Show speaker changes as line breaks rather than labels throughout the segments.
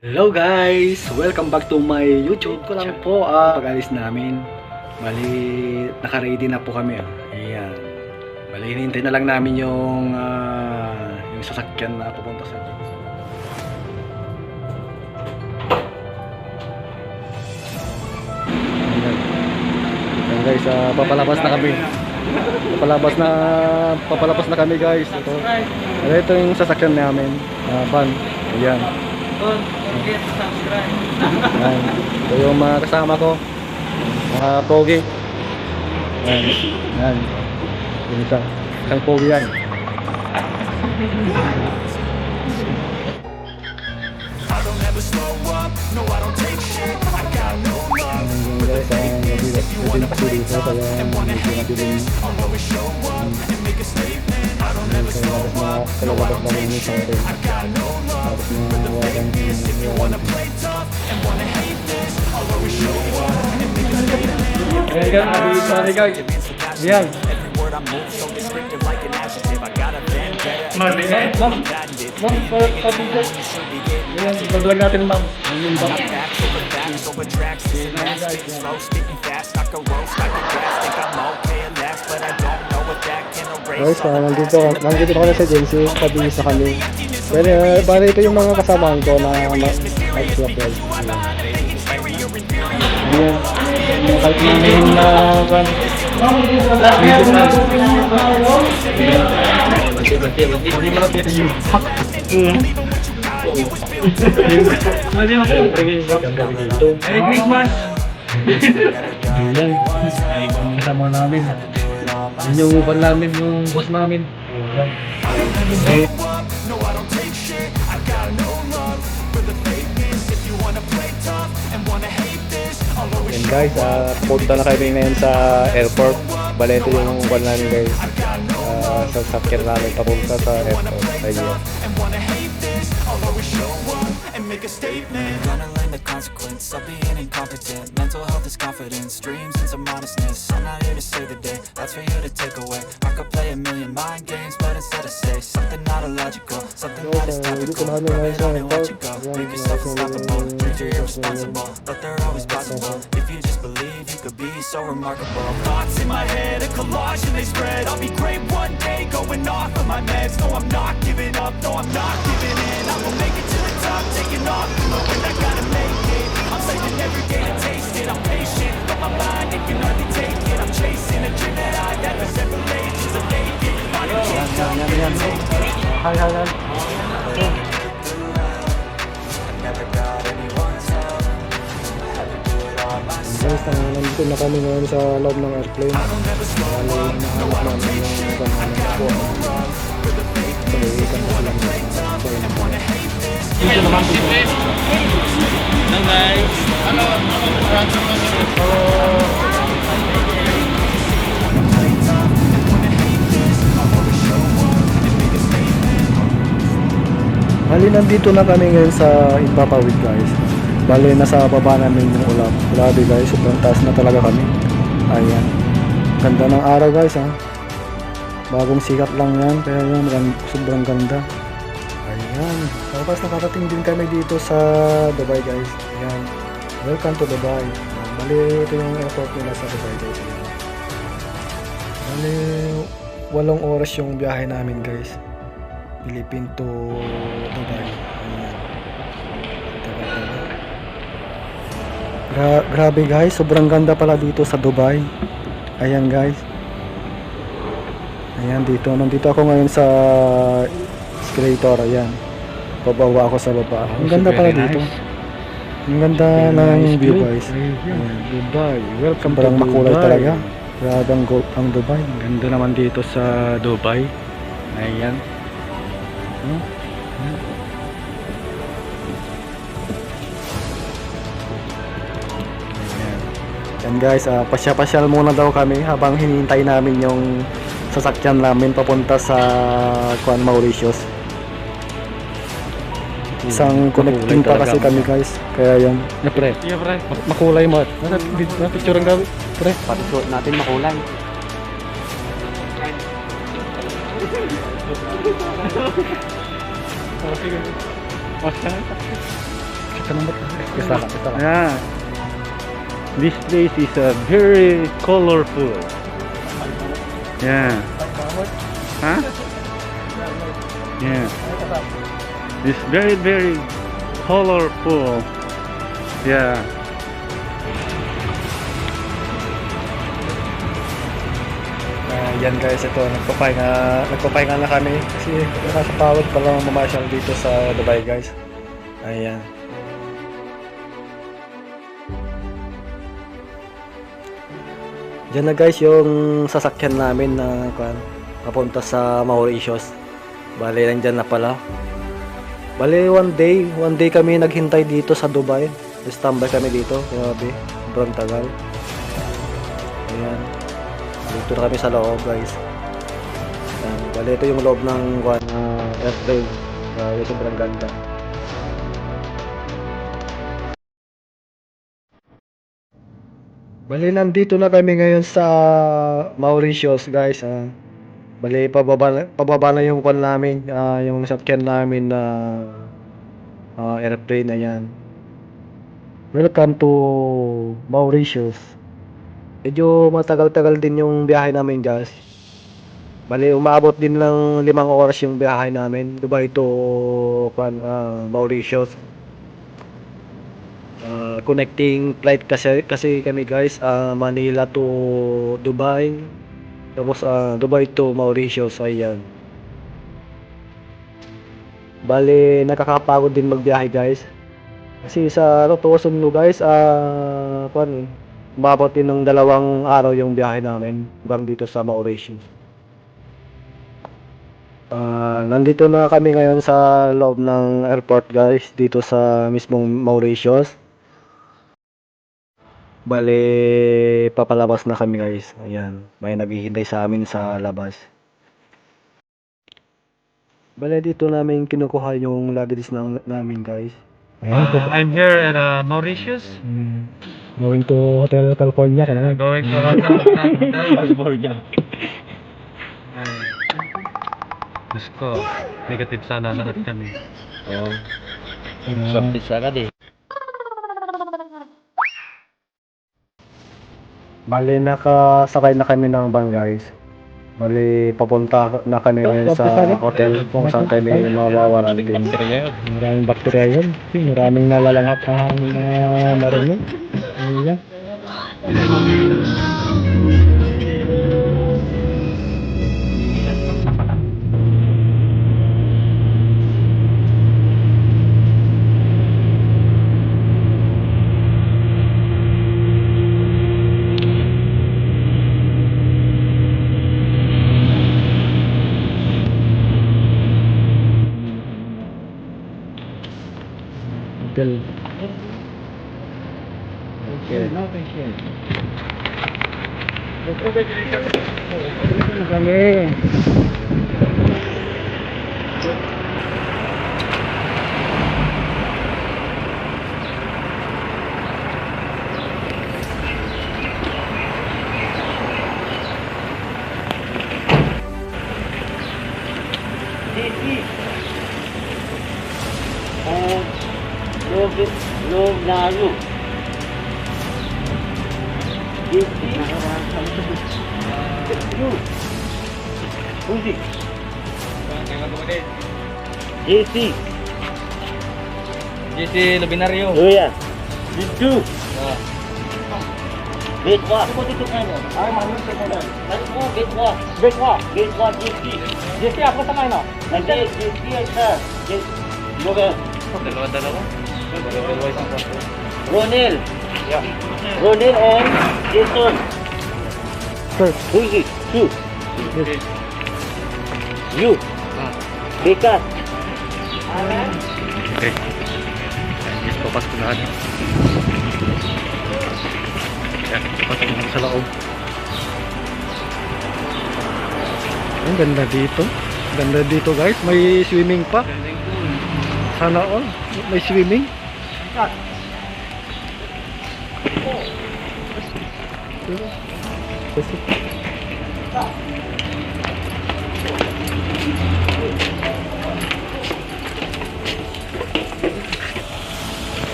Hello guys! Welcome back to my YouTube ko lang po pag-alis namin. Bali, naka-ready na po kami. Ayan. Bali, hinihintay na lang namin yung sasakyan na pupunta sa atin. Ayan guys, papalabas na kami. Papalabas na kami guys. Ito yung sasakyan namin. Van. Ayan.
Don't forget to subscribe.
Ayan. Ito yung mga kasama ko, mga pogi. Ayan. Ayan. Yung isang pogi yan. Guys, gabi na kasi dito kaya medyo madilim. Kalabas na rin yung isang rin. Tapos nawagan yung sorry guys. Yan. Ma'am, pabigay. Ayan, vlog natin ma'am. Ayun ba? Guys, nandito kami sa JC, tabi sa kami. Pero bali ito yung mga kasamahan ko na mag-swap guys. Ayan. Kahit namin na hindi mo lang dito yung Merry Christmas! Ayan. Kasama namin. Yun yung upan namin, yung boss namin. And guys, punta na kami ngayon sa airport. Bale, ito yung upan namin guys. Sa sakyan namin papunta sa airport. Ayun.
Make a statement. Gonna learn the consequence of being incompetent. Mental health is confidence, dreams and some honestness. I'm not here to save the day, that's for you to take away. I could play a million mind games, but instead I say something not illogical, something that is topical. Rubbing on me, let you go. Make yourself unstoppable. Dreams are irresponsible, but they're always possible. If you just believe, you could be so remarkable. Thoughts in my head, a collage and they spread. I'll be great one day, going off of my meds. No, I'm not giving up, no, I'm not giving in. I will make it to the top, taking off, knowing I gotta make it. I'm saving every day to taste it. I'm patient, but my mind, it can hardly take it. I'm chasing a dream that I've had for several ages. A vacant body can't
Hi.
never got anyone's help. Had to do it all myself.
Guys, nandito na kami ngayon sa loob ng airplane. Bali, nahanap namin yung ganun po. Pag-iikan na lang dito naman dito.
Hello guys. Hello.
Bali, nandito na kami ngayon sa Impapawid guys. Bali, nasa baba namin yung ulap. Grabe guys, sobrang taas na talaga kami. Ayan. Ganda ng araw guys ha. Bagong sikat lang yan, kaya yan, sobrang ganda. Ayan. Tapos nakarating din kami dito sa Dubai guys. Ayan. Welcome to Dubai. Bali, ito yung airport nila sa Dubai guys. Ayan. Bali, 8 oras yung biyahe namin guys. Philippines to Dubai. Ayan. Grabe guys, sobrang ganda pala dito sa Dubai. Ayan guys. Ayan dito, nandito ako ngayon sa escalator. Ayan. Bababa ako sa baba. Ang ganda pala dito. Ang ganda ng view guys. Ayan.
Dubai. Welcome
Sobrang
to
makulay
Dubai.
talaga. Grabe ang Dubai.
Ganda naman dito sa Dubai. Ayan.
Yan guys, pasya-pasyal muna daw kami habang hinihintay namin yung sasakyan namin papunta sa Mauritius. Isang connecting pa kasi kami guys. Kaya yan.
Yeah, pre.
Makulay mo. Picture ang gabi. Pre.
Pati-suot natin makulay.
Oh, sige.
Yeah. This place is very colorful. Yeah. Huh? Yeah. It's very, very colorful. Yeah.
Yan guys, ito nagpapahinga na kami kasi nakakapagod pa lang mamasyal dito sa Dubai guys. Ayan. Diyan na guys yung sasakyan namin na papunta sa Mauritius. Bale, nandyan na pala. Bale, one day kami naghintay dito sa Dubai. Standby kami dito. Grabe, sobrang tagal. Ayan. Dito na kami sa loob guys. Ayan. Bale, ito yung loob ng airplane. Grabe, sobrang ganda. Bale, nandito na kami ngayon sa Mauritius guys. Bale, pababa na yung namin, yung sakyan namin na airplane na yan. Welcome to Mauritius. Medyo matagal-tagal din yung biyahe namin guys. Bale, umaabot din ng 5 oras yung biyahe namin. Dubai to Mauritius. Connecting flight kasi kami guys, Manila to Dubai. Tapos Dubai to Mauritius, ayan. Bale, nakakapagod din magbiyahe guys. Kasi sa tutuusin mo guys, umabot din ng 2 araw yung biyahe namin hanggang dito sa Mauritius. Nandito na kami ngayon sa loob ng airport guys, dito sa mismong Mauritius. Bale, papalabas na kami guys. Ayan, may naghihintay sa amin sa labas. Bale, dito namin kinukuha yung luggage namin guys.
I'm here at Mauritius.
Going to Hotel California ka na.
Going to California. Diyos ko, negative sana lahat kami.
Swapis agad eh.
Bale, nakasakay na kami ng van guys. Bale, papunta na kami ngayon sa hotel kung saan kami mawawarantin. Maraming bakterya yun. Maraming nalalangat ang marinig. Ayan. Hotel. Okay. Kami.
Log lalu.
JC Lubinario.
Oh ya. Itu. Gate 1. Aku tutupkan. Ay, mana sekolah? Aku gate 1. Gate 1. Gate 1 JC. JC apa sama ini? Nanti JC ada. Gate. Moga.
Dalawa-dalawa. Dalawa isang kwarto.
Ronel.
Yeah.
Ronel and Jason.
First.
Who is it? You. You. Bekas.
Okay. Yes, papasok na natin. Yan, papasok na sa loob.
Ang ganda dito. Ganda dito guys. May swimming pa. Sana all. May swimming.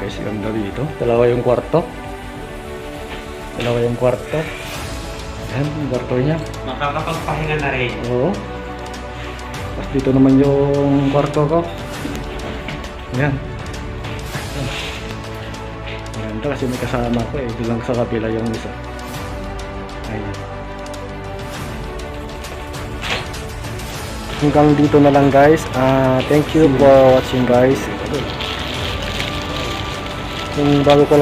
guys, ganda dito.
Dalawa yung kwarto. Yan, yung kwarto niya.
Makakapagpahinga na rin.
Oo. Tapos dito naman yung kwarto ko. Yan. Ganda kasi may kasama ko eh. Bilang sa kapila yung isa. Ayan. Hanggang dito na lang guys. Thank you for watching guys. Kung bago ko